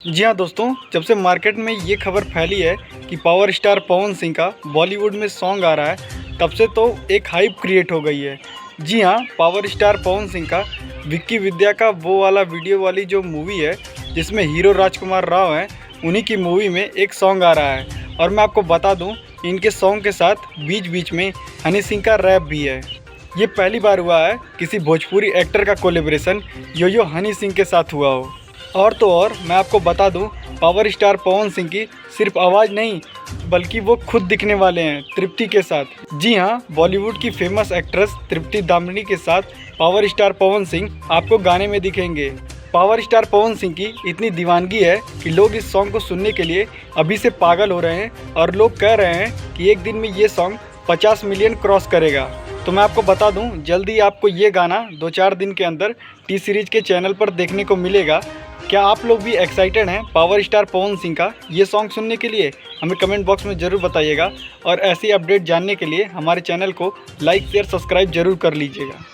जी हाँ दोस्तों, जब से मार्केट में ये खबर फैली है कि पावर स्टार पवन सिंह का बॉलीवुड में सॉन्ग आ रहा है, तब से तो एक हाइप क्रिएट हो गई है। जी हाँ, पावर स्टार पवन सिंह का विक्की विद्या का वो वाला वीडियो वाली जो मूवी है जिसमें हीरो राजकुमार राव हैं, उन्हीं की मूवी में एक सॉन्ग आ रहा है। और मैं आपको बता दूं, इनके सॉन्ग के साथ बीच बीच में हनी सिंह का रैप भी है। ये पहली बार हुआ है किसी भोजपुरी एक्टर का कोलेब्रेशन यो हनी सिंह के साथ हुआ हो। और तो और मैं आपको बता दूं, पावर स्टार पवन सिंह की सिर्फ आवाज़ नहीं बल्कि वो खुद दिखने वाले हैं तृप्ति के साथ। जी हाँ, बॉलीवुड की फेमस एक्ट्रेस तृप्ति दामनी के साथ पावर स्टार पवन सिंह आपको गाने में दिखेंगे। पावर स्टार पवन सिंह की इतनी दीवानगी है कि लोग इस सॉन्ग को सुनने के लिए अभी से पागल हो रहे हैं और लोग कह रहे हैं कि एक दिन में ये सॉन्ग 50 मिलियन क्रॉस करेगा। तो मैं आपको बता दूं, जल्दी आपको ये गाना 2-4 दिन के अंदर टी सीरीज़ के चैनल पर देखने को मिलेगा। क्या आप लोग भी एक्साइटेड हैं पावर स्टार पवन सिंह का ये सॉन्ग सुनने के लिए? हमें कमेंट बॉक्स में ज़रूर बताइएगा और ऐसी अपडेट जानने के लिए हमारे चैनल को लाइक शेयर सब्सक्राइब ज़रूर कर लीजिएगा।